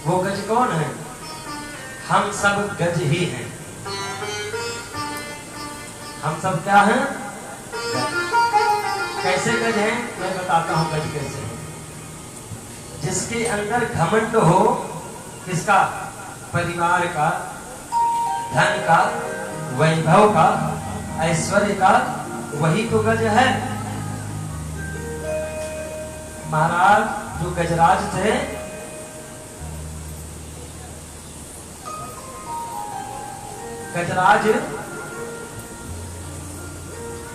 वो गज कौन है? हम सब गज ही हैं। हम सब क्या हैं? कैसे गज हैं? मैं बताता हूं गज कैसे है। जिसके अंदर घमंड हो, किसका? परिवार का, धन का, वैभव का, ऐश्वर्य का, वही तो गज है। महाराज जो गजराज थे, गजराज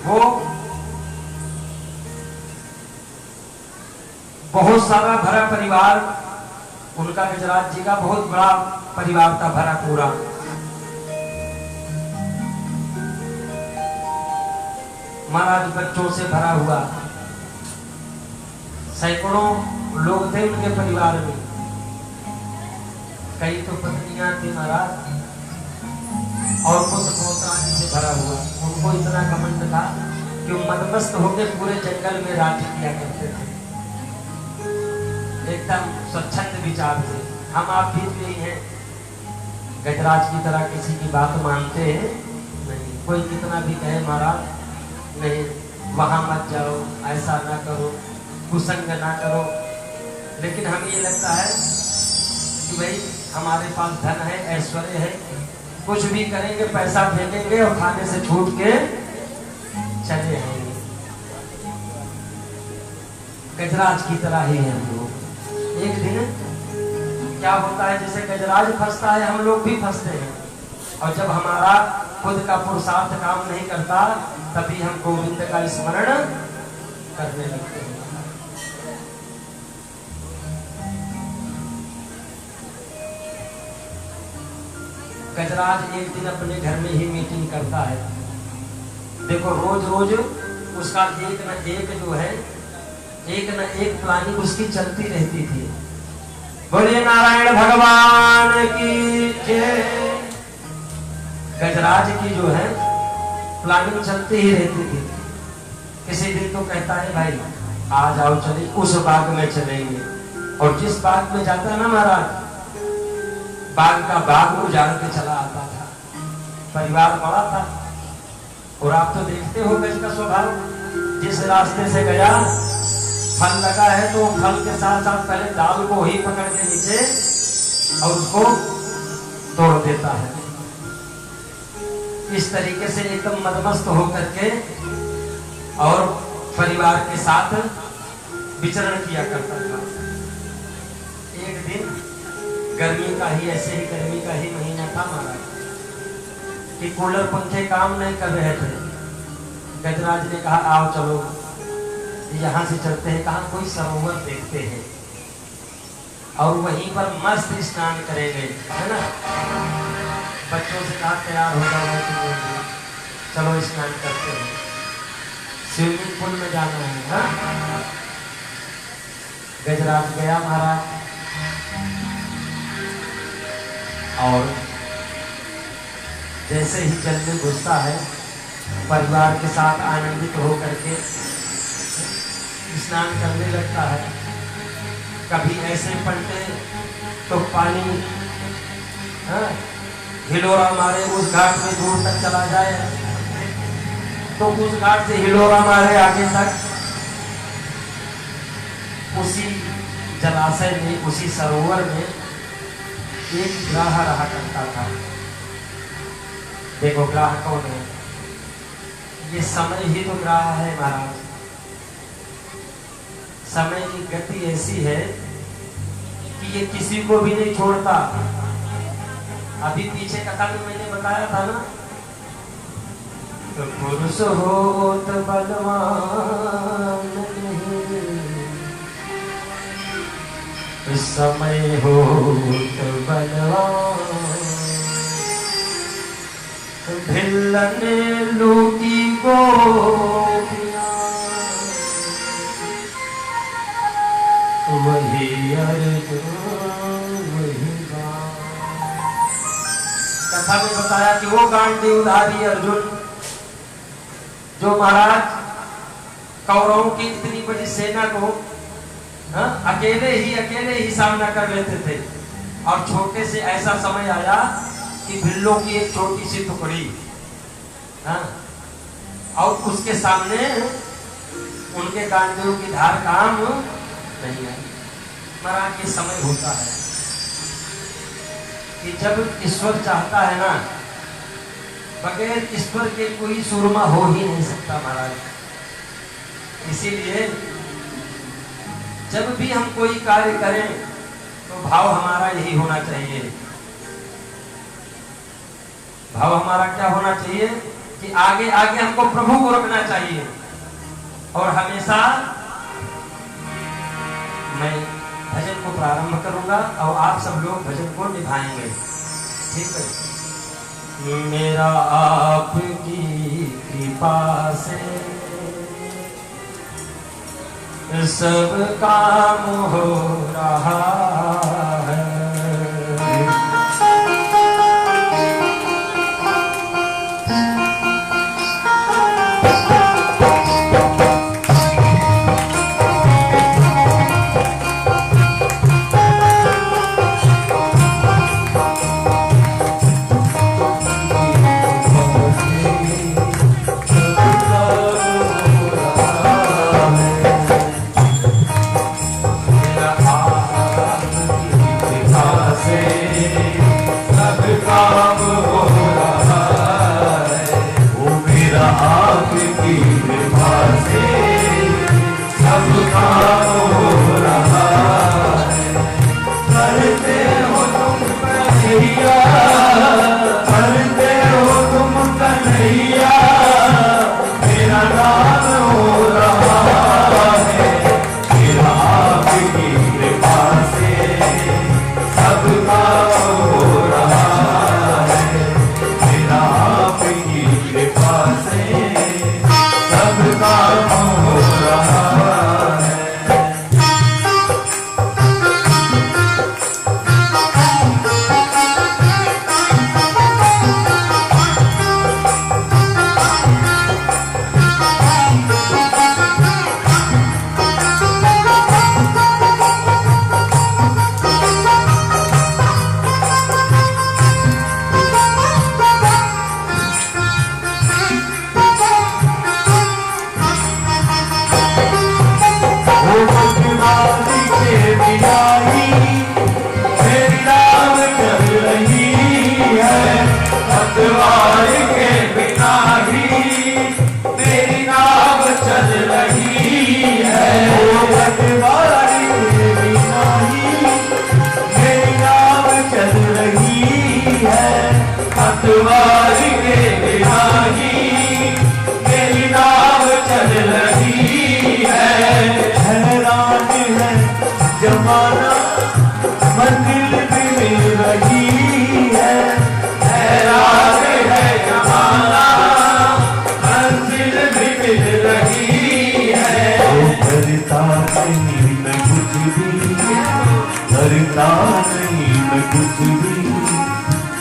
वो बहुत सारा भरा परिवार, उनका गजराज जी का बहुत बड़ा परिवार था, भरा पूरा। महाराज बच्चों से भरा हुआ, सैकड़ों लोग थे उनके परिवार में। कई तो पत्नियां थी महाराज, और पुत्र पौत्रादि से भरा हुआ। उनको इतना घमंड था कि वो मदमस्त होकर पूरे जंगल में राज्य किया करते थे। एकदम स्वच्छंद विचार से। हम आप भी यही हैं, गजराज की तरह किसी की बात मानते हैं नहीं। कोई कितना भी कहे महाराज नहीं, वहां मत जाओ, ऐसा ना करो, कुसंग ना करो, लेकिन हमें ये लगता है कि भाई हमारे पास धन है, ऐश्वर्य है, कुछ भी करेंगे, पैसा फेंकेंगे और खाने से छूट के चले आएंगे। गजराज की तरह ही है हम लोग। एक दिन क्या होता है, जैसे गजराज फंसता है, हम लोग भी फंसते हैं। और जब हमारा खुद का पुरुषार्थ काम नहीं करता, तभी हम गोविंद का स्मरण करने लगते हैं। गजराज एक दिन अपने घर में ही मीटिंग करता है। देखो रोज रोज उसका एक न एक जो है, एक न एक प्लानिंग उसकी चलती रहती थी। बोले नारायण भगवान की जय। गजराज की जो है प्लानिंग चलती ही रहती थी। किसी दिन तो कहता है भाई आ जाओ चले उस बाग में चलेंगे, और जिस बाग में जाता है ना महाराज, बाग का बाग उजाड़ के चला आता था। परिवार बड़ा था, और आप तो देखते हो गज का स्वभाव। जिस रास्ते से गया, फल लगा है तो फल के साथ साथ पहले डाल को ही पकड़ के नीचे और उसको तोड़ देता है। इस तरीके से एकदम मदमस्त होकर के और परिवार के साथ विचरण किया करता था। एक दिन गर्मी का ही, ऐसे ही गर्मी का ही महीना था महाराज, कि कूलर पंखे काम नहीं कर रहे थे। गजराज ने कहा आओ चलो यहाँ से चलते हैं, कहा कोई सरोवर देखते हैं और वहीं पर मस्त स्नान करेंगे, है ना। बच्चों से कहा तैयार हो जाओ, चलो स्नान करते हैं, स्विमिंग पूल में जाना है। हाँ? गजराज गया महाराज, और जैसे ही जल में घुसता है, परिवार के साथ आनंदित होकर के स्नान करने लगता है। कभी ऐसे पलटे तो पानी हिलोरा मारे, उस घाट में दूर तक चला जाए तो उस घाट से हिलोरा मारे आगे तक। उसी जलाशय में, उसी सरोवर में एक ग्राह रहा करता था। देखो ग्राह कौन है? ये समय ही तो ग्राह है महाराज। समय की गति ऐसी है कि ये किसी को भी नहीं छोड़ता। अभी पीछे कथा में मैंने बताया था ना, तो पुरुष होत बलवान नहीं, समय होत बलवान, भिल्लने लूटी गोपियां, वही अर्जुन वही गान। कथा में बताया कि वो गांडीवधारी अर्जुन जो महाराज कौरवों की इतनी बड़ी सेना को अकेले ही सामना कर लेते थे, और छोटे से ऐसा समय आया कि बिल्लों की एक छोटी सी टुकड़ी, हाँ, और उसके सामने उनके गांडियों की धार काम नहीं आई। महाराज ये समय होता है कि जब ईश्वर चाहता है ना, बगैर ईश्वर के कोई सुरमा हो ही नहीं सकता महाराज। इसीलिए जब भी हम कोई कार्य करें तो भाव हमारा यही होना चाहिए। भाव हमारा क्या होना चाहिए कि आगे आगे हमको प्रभु को रखना चाहिए। और हमेशा मैं भजन को प्रारंभ करूंगा और आप सब लोग भजन को निभाएंगे, ठीक है। मेरा आपकी कृपा से सब काम हो रहा है।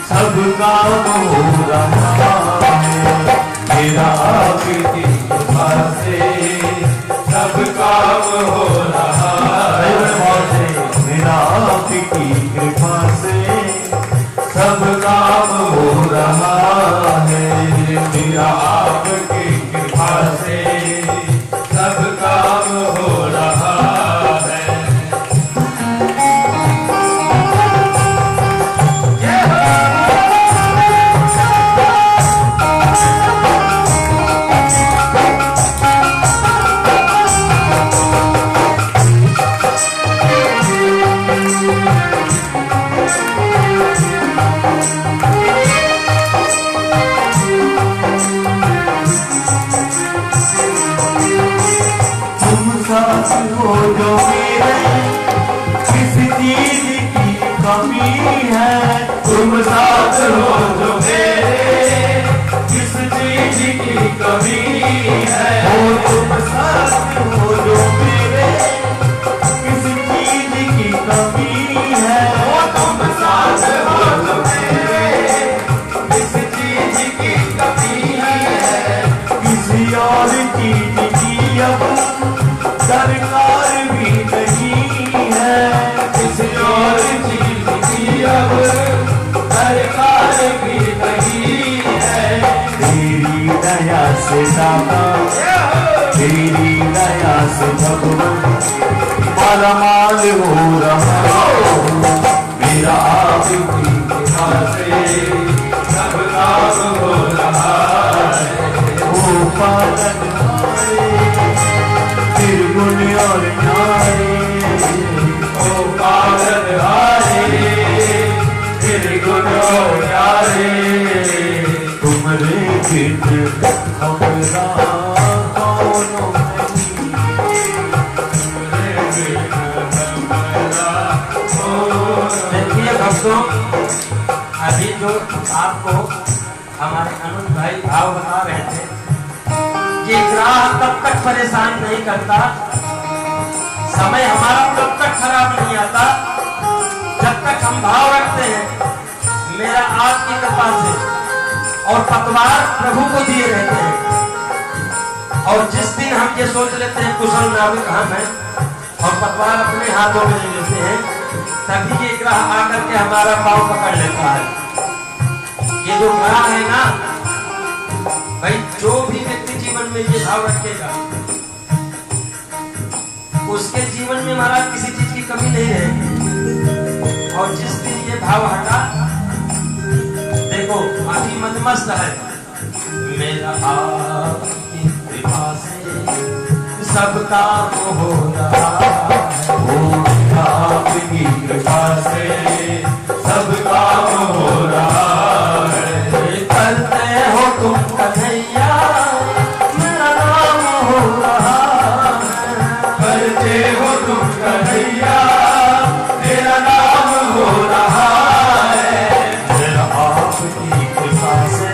सब काम हो रहा है मेरा आपकी कृपा से, सब काम हो रहा है मेरा आपकी कृपा से, सब काम हो रहा है मेरा आपकी कृपा से, सब काम हो रहा है। हो जो मेरे किस चीज की कमी है, तुम साथ हो जो मेरे किस चीज की कमी है, तुम साथ हो जो मेरे किस चीज की कमी है, तुम साथ हो जो मेरे किस चीज की कमी है, किसी और चीज की अब दरकार भी नहीं है, किसी और चीज की भगवान माला माल हो रहा मेरा आपकी कृपा से सब काम हो रहा है। ओ पालनहारे निर्गुण और न्यारे ओ पालनहारे निर्गुण और न्यारे तुम्हारे बिन हमरा कौनो भक्तों, अभी जो आपको हमारे अनुज भाई भाव बता रहे थे, ये ग्राह तब तक परेशान नहीं करता, समय हमारा तब तक खराब नहीं आता जब तक हम भाव रखते हैं मेरा आपकी कृपा से, और पतवार प्रभु को दिए रहते हैं। और जिस दिन हम ये सोच लेते हैं कुशल नाविक हम हैं और पतवार अपने हाथों में ले लेते हैं, तभी ये ग्रह आकर के हमारा पांव पकड़ लेता है। ये जो ग्रह है ना भाई, जो भी व्यक्ति जीवन में ये भाव रखेगा उसके जीवन में महाराज किसी चीज की कमी नहीं रहेगी। और जिस दिन ये भाव हटा, देखो अभी मदमस्त है, मेरा आपकी कृपा से सब काम हो रहा है। आपकी कृपा से सब काम हो रहा है। करते हो तुम कन्हैया मेरा नाम हो रहा है। करते हो तुम कन्हैया मेरा नाम हो रहा है। मेरा आपकी कृपा से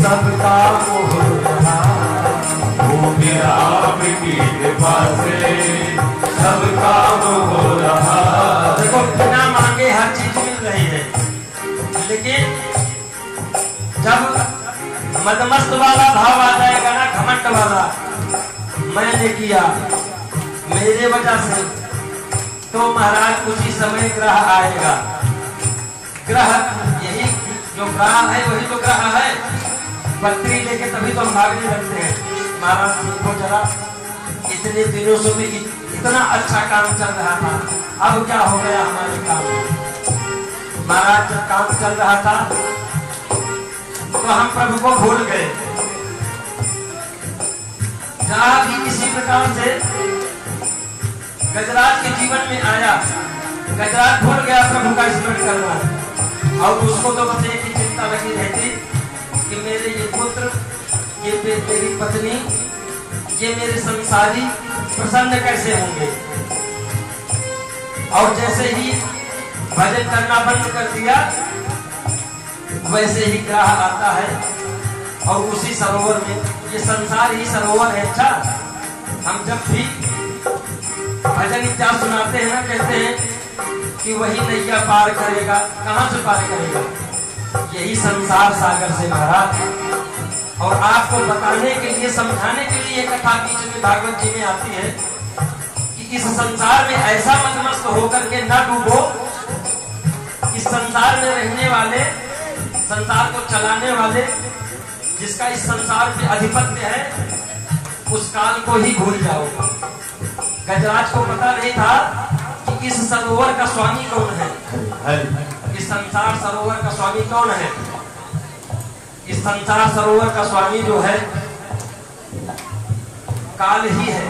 सब काम हो रहा है। वो मेरा आपकी कृपा से सब काम हो रहा। देखो बिना मांगे हर चीज मिल रही है, लेकिन जब मदमस्त वाला भाव आ जाएगा ना, घमंड वाला, मैंने किया मेरे वजह से, तो महाराज कुछ ही समय ग्रह आएगा। ग्रह यही जो ग्रह है वही तो ग्रह है, पत्री लेके तभी तो हम भागने लगते हैं। महाराज देखो जरा, इतने दिनों से भी इतना अच्छा काम चल रहा था, अब क्या हो गया हमारे काम में। महाराज जब काम चल रहा था तो हम प्रभु को भूल गए। जहां भी किसी प्रकार से गजराज के जीवन में आया, गजराज भूल गया प्रभु का स्मरण करना, और उसको तो बस एक ही चिंता लगी रहती कि मेरे ये पुत्र, ये मेरी पत्नी, ये मेरे संसारी प्रसन्न कैसे होंगे। और जैसे ही भजन करना बंद कर दिया, वैसे ही ग्रह आता है और उसी सरोवर में, ये संसार ही सरोवर है। अच्छा, हम जब भी भजन इत्यादि सुनाते हैं ना, कहते हैं कि वही नैया पार करेगा, कहां से पार करेगा? यही संसार सागर से महाराज। और आपको बताने के लिए, समझाने के लिए कथा बीच में भागवत जी में आती है कि इस संसार में ऐसा मदमस्त होकर के न डूबो, इस संसार में रहने वाले, संसार को चलाने वाले, जिसका इस संसार पे अधिपत्य है, उस काल को ही भूल जाओ। गजराज को पता नहीं था कि इस सरोवर का स्वामी कौन है, इस संसार सरोवर का स्वामी कौन है। इस संसार सरोवर का स्वामी जो है काल ही है,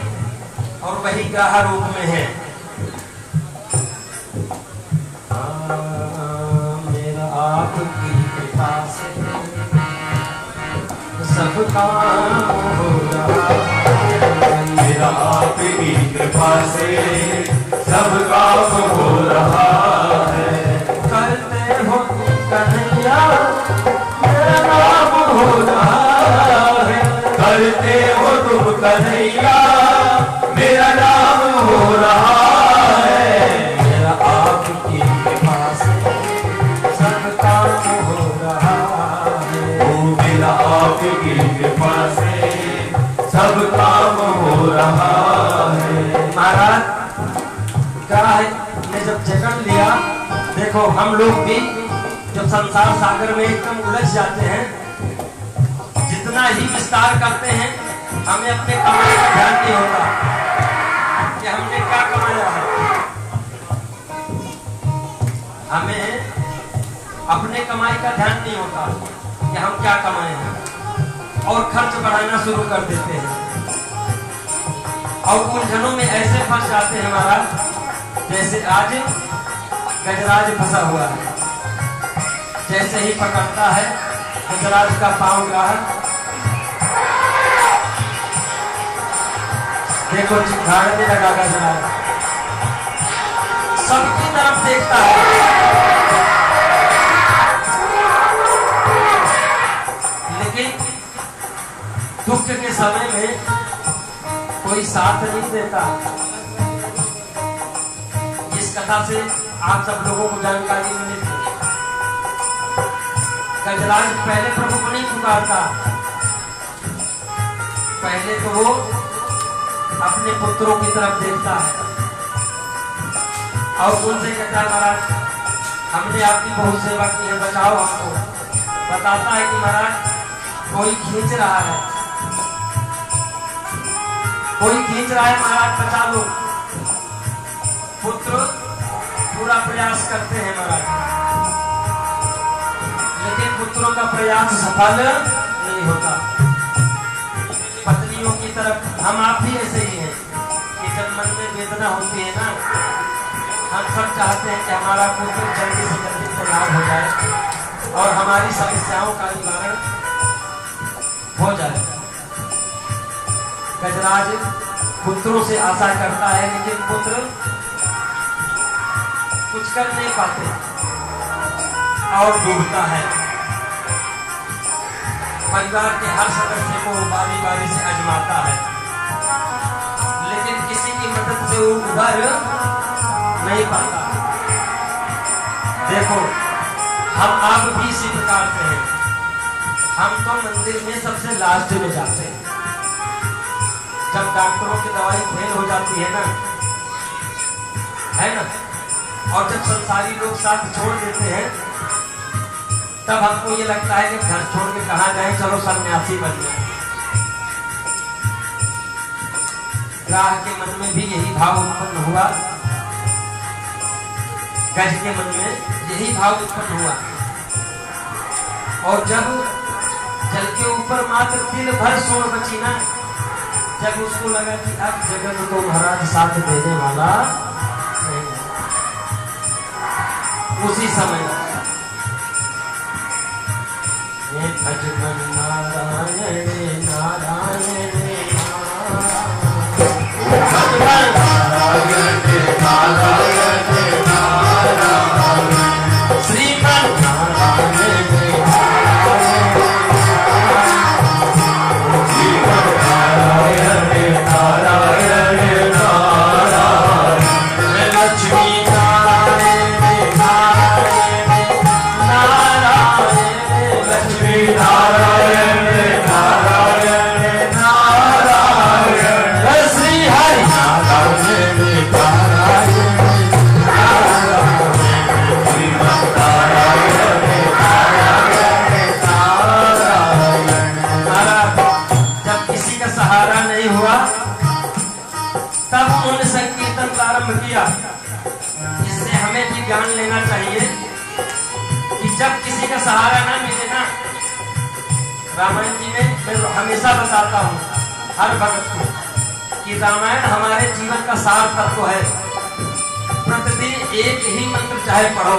और वही ग्रह रूप में है। मेरा आपकी कृपा से सब काम हो रहा है। मेरा आपकी कृपा से सब काम हो रहा है। करते हो कन्हैया मेरा नाम हो रहा है। करते हो तुम कन्हैया मेरा नाम हो रहा है। मेरा आपकी कृपा से सब काम हो रहा है। ओ मेरा आपकी कृपा से सब काम हो रहा है। महाराज ग्रह ने जब जकड़ लिया, देखो हम लोग भी जब संसार सागर में एकदम उलझ जाते हैं, जितना ही विस्तार करते हैं हमें अपने काम का ध्यान नहीं होता। कि हमने क्या कमाया है। हमें अपने कमाई का ध्यान नहीं होता कि हम क्या कमाए हैं और खर्च बढ़ाना शुरू कर देते हैं और उलझनों में ऐसे फंस जाते हैं महाराज जैसे आज गजराज फंसा हुआ है। जैसे ही पकड़ता है गजराज का पांव ग्राहक देखो झाड़ने लगा गजराज, सबकी तरफ देखता है लेकिन दुख के समय में कोई साथ नहीं देता। इस कथा से आप सब लोगों को जानकारी मिलेगी। गजराज पहले प्रभु को नहीं पुकारता, पहले तो वो अपने पुत्रों की तरफ देखता है और उनसे कहता है महाराज हमने आपकी बहुत सेवा की है, बचाओ हमको। बताता है कि महाराज कोई खींच रहा है, कोई खींच रहा है महाराज, बचा लो। पुत्र पूरा प्रयास करते हैं महाराज, लेकिन पुत्रों का प्रयास सफल नहीं होता। पत्नियों की तरफ हम आप भी ऐसे ही हैं कि जब मन में वेदना होती है ना, हम सब चाहते हैं कि हमारा पुत्र जल्दी से जल्दी तैयार हो जाए और हमारी समस्याओं का निवारण हो जाए। गजराज पुत्रों से आशा करता है लेकिन पुत्र कुछ कर नहीं पाते और डूबता है। परिवार के हर सदस्य को बारी बारी से आजमाता है लेकिन किसी की मदद से वो उभर नहीं पाता। देखो हम आप भी इसी प्रकार से हैं, हम तो मंदिर में सबसे लास्ट में जाते हैं। जब डॉक्टरों की दवाई फेल हो जाती है ना, और जब संसारी लोग साथ छोड़ देते हैं तब हमको ये लगता है कि घर छोड़ के कहाँ जाए, चलो सन्यासी बन जाए। ग्राह के मन में भी यही भाव उत्पन्न हुआ, गज के मन में यही भाव उत्पन्न हुआ और जब जल के ऊपर मात्र तिल भर सोन बची ना, जब उसको लगा कि अब जगत तो महाराज साथ देने वाला नहीं, उसी समय भजन नारायण नारायण श्रीमन किया। इससे हमें भी ज्ञान लेना चाहिए कि जब किसी का सहारा ना मिले ना, रामायण जी में मैं हमेशा बताता हूँ हर भक्त को कि रामायण हमारे जीवन का सार तत्व है। प्रतिदिन एक ही मंत्र चाहे पढ़ो।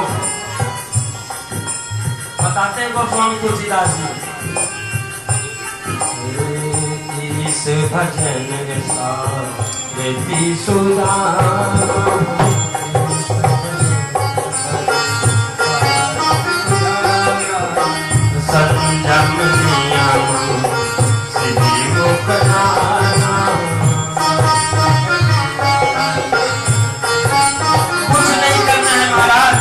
बताते हैं गोस्वामी तुलसीदास जी, इस भजन सारथी सुधा संयम नियम सिद्धि मुक्ताना। कुछ नहीं करना है महाराज,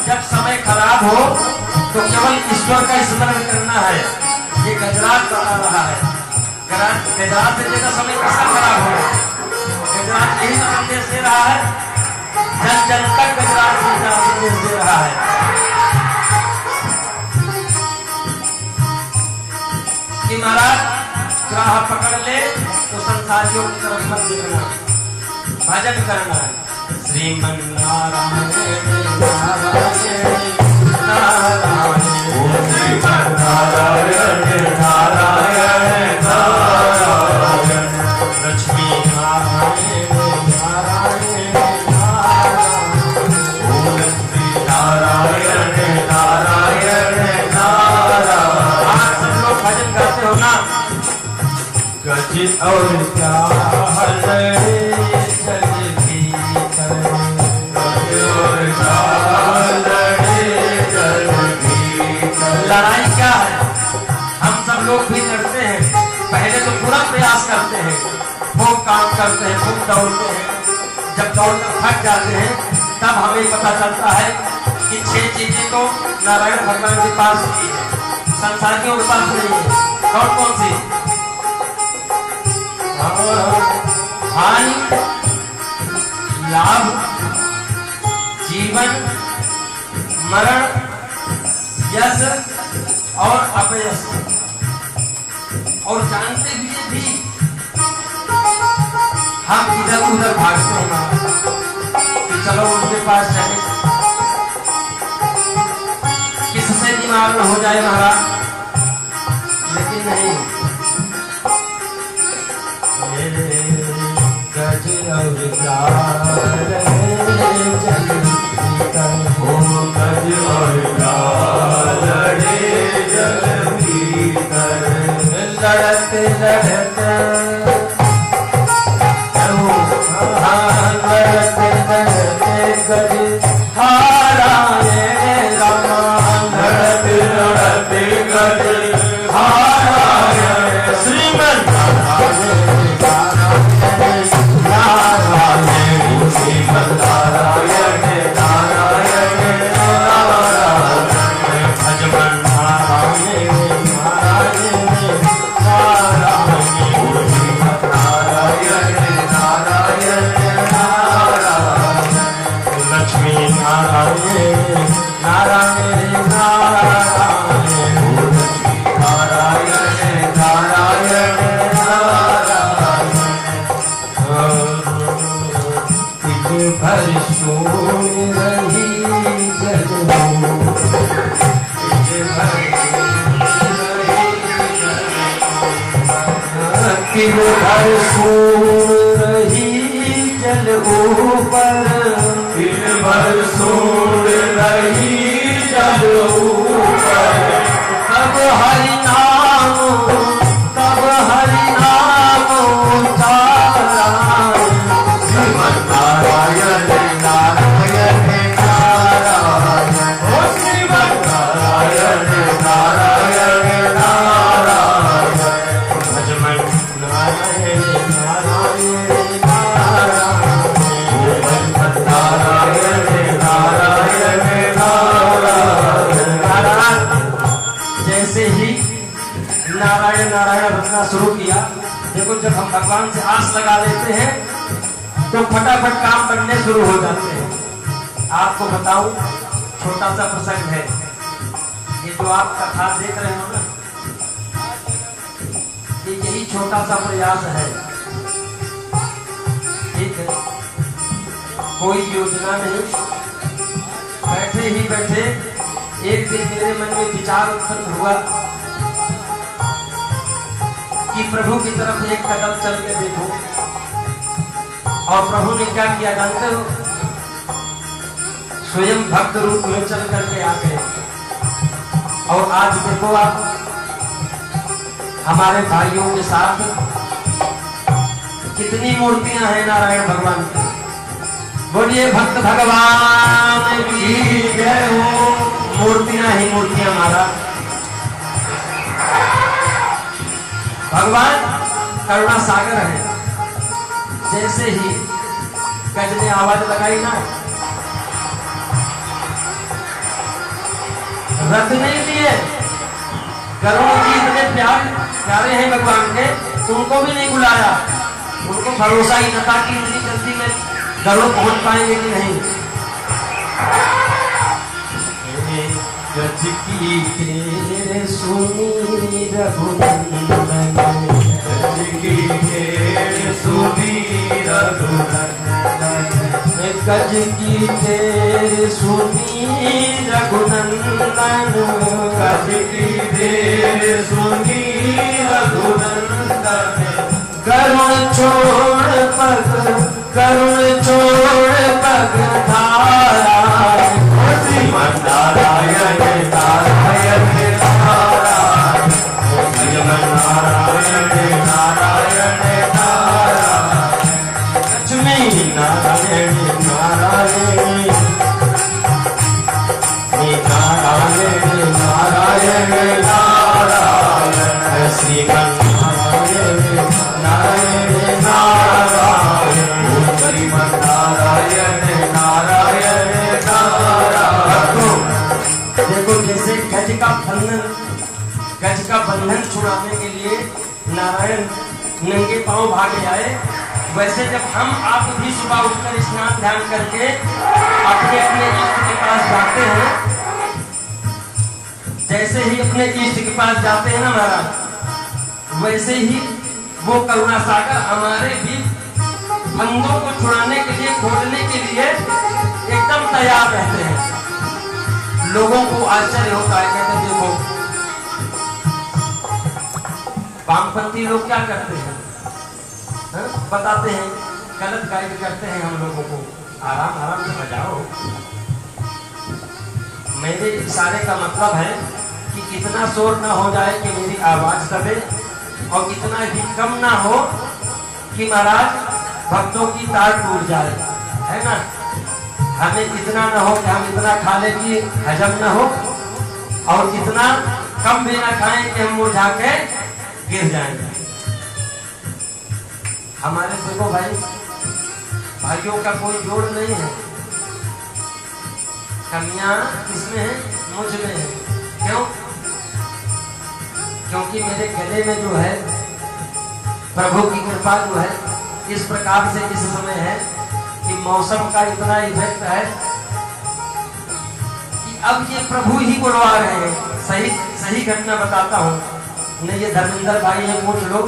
जब समय खराब हो तो केवल ईश्वर का स्मरण करना है। ये गजराज बता रहा है। गजराज से ज्यादा समय कैसा खराब हो, गजराज यही संदेश दे रहा है, जन जन तक गजराज संदेश दे रहा है कि महाराज ग्राह पकड़ ले तो संसारियों की तरफ मत देखना, भजन करना है। श्रीमन नारायण नारायण नारायण, श्रीमन नारायण नारायण नारायण, लक्ष्मी नारायण नारायण नारायण, लक्ष्मी नारायण नारायण नारायण। आज सब लोग भजन करते हो ना। गज और क्या लड़े जग भीतर, गज और क्या लड़े जग भीतर। लड़ाई क्या है? हम सब लोग भी लड़ते हैं। पहले तो पूरा प्रयास करते हैं, खूब काम करते हैं, खूब दौड़ते हैं। जब दौड़ कर थक जाते हैं तब हमें पता चलता है कि 6 चीजें तो नारायण भगवान के पास ही है, संसारियों के पास नहीं है। कौन कौन सी? हानि, लाभ, जीवन, मरण, यश और अपयश। और जानते हुए भी हम इधर उधर भागते हैं कि चलो उनके पास चले, किससे बीमार न हो जाए महाराज। लेकिन नहीं, गज और क्या लड़े जग भीतर, हो गज और क्या लड़े जग भीतर। लड़ते लड़ते लड़ते लड़ते गज हारा रे रामा, लड़ते लड़ते गज हारा रे। श्रीमन श्रीमन नारायण नारायण नारायण, भजमन नारायण नारायण नारायण, श्रीमन नारायण नारायण नारायण, लक्ष्मी नारायण नारायण नारायण, नारायण नारायण नारायण। भर सोन रही जग किल भर सोन रही जल ऊपर, किल भर सोन रही जल ऊपर। तब हरि नाम, तब हरि नाम उचारा, श्रीमन नारायण नारायण नारायण, ओ श्रीमन नारायण नारायण नारायण, भजमन नारायण नारायण नारायण नारायण नारायण। जैसे ही नारायण नारायण रचना शुरू किया, देखो जब हम भगवान से आस लगा लेते हैं तो फटाफट काम बनने शुरू हो जाते हैं। आपको बताऊं, छोटा सा प्रसंग है। ये जो आप कथा देख रहे हो ना, ये यही छोटा सा प्रयास है। ठीक है, कोई योजना नहीं, बैठे ही बैठे एक दिन मेरे मन में विचार उत्पन्न हुआ कि प्रभु की तरफ एक कदम चल के देखो। और प्रभु ने क्या किया जानते हो? स्वयं भक्त रूप में चल करके आ गए। और आज देखो आप, हमारे भाइयों के साथ कितनी मूर्तियां हैं नारायण भगवान की। बोलिए भक्त भगवान की जय हो। मूर्तियां ही मूर्तियां महाराज। भगवान करुणा सागर है। जैसे ही गज ने आवाज लगाई ना, रथ नहीं दिए, गरुड़ जी इतने प्यारे हैं भगवान के, उनको भी नहीं बुलाया। उनको भरोसा ही न था कि इतनी जल्दी में गरुड़ पहुंच पाएंगे कि नहीं। गज की खेर सुनी रघुनंदन, गज की खेर सुनी रघुनंदन, गज की देर सुनी रघुनंदन, गज की देर सुनी रघुनंदन, करुण छोड़ पग, करुण छोड़ पग धारा, श्रीमन नारायण नारायण नारायण, श्रीमन नारायण नारायण नारायण, लक्ष्मी नारायण नारायण, नारायण नारायण नारायण, श्रीमन नारायण नारायण नारायण, श्रीमन नारायण नारायण नारायण। देखो जैसे गज का बंधन छुड़ाने के लिए नारायण नंगे पांव भागे आए, वैसे जब हम आप भी सुबह उठकर स्नान ध्यान करके अपने अपने इष्ट के पास जाते हैं, जैसे ही अपने इष्ट के पास जाते हैं ना महाराज, वैसे ही वो करुणा सागर हमारे भी बंधों को छुड़ाने के लिए, खोलने के लिए एकदम तैयार रहते हैं। लोगों को आश्चर्य होता है, कहते हैं देखो वामपंथी लोग क्या करते हैं, बताते हैं, गलत गाइड करते हैं हम लोगों को, आराम आराम से बजाओ। मेरे इशारे का मतलब है कि इतना शोर ना हो जाए कि मेरी आवाज दबे, और इतना भी कम ना हो कि महाराज भक्तों की तार टूट जाए, है ना। हमें इतना ना हो कि हम इतना खा ले कि हजम ना हो, और इतना कम भी ना खाएं कि हम मुरझा के गिर जाएंगे। हमारे देखो भाई, भाइयों का कोई जोड़ नहीं है, कमियां किसमें है, मुझ में है। क्यों? क्योंकि मेरे गले में जो है प्रभु की कृपा जो है इस प्रकार से इस समय है कि मौसम का इतना इफेक्ट है कि अब ये प्रभु ही बुलवा रहे हैं। सही घटना बताता हूँ, नहीं ये धर्मेंद्र भाई है, पूछ लो,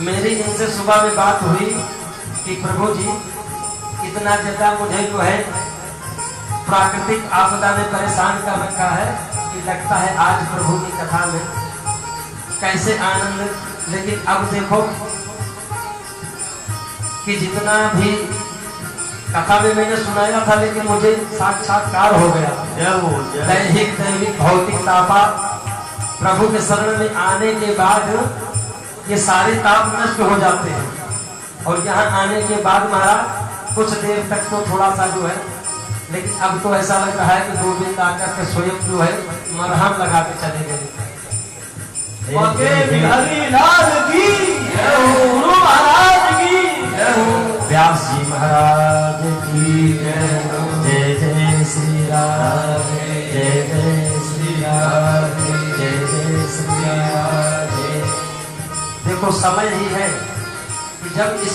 मेरी इनसे सुबह में बात हुई कि प्रभु जी इतना ज्यादा मुझे जो है प्राकृतिक आपदा ने परेशान कर रखा है कि लगता है आज प्रभु की कथा में कैसे आनंद। लेकिन अब देखो कि जितना भी कथा में मैंने सुनाया था, लेकिन मुझे साक्षात्कार हो गया। दैहिक दैविक भौतिक तापा प्रभु के शरण में आने के बाद ये सारे ताप नष्ट हो जाते हैं, और यहाँ आने के बाद महाराज कुछ देर तक तो थोड़ा सा जो है, लेकिन अब तो ऐसा लग रहा है कि गोविंद आकर के स्वयं जो है मरहम लगा के चले गए। लाल की गुरु महाराज की, व्यास जी महाराज की जय जय श्री राम, जय जय श्री राम, जय जय श्री राम। देखो समय ही है कि जब इस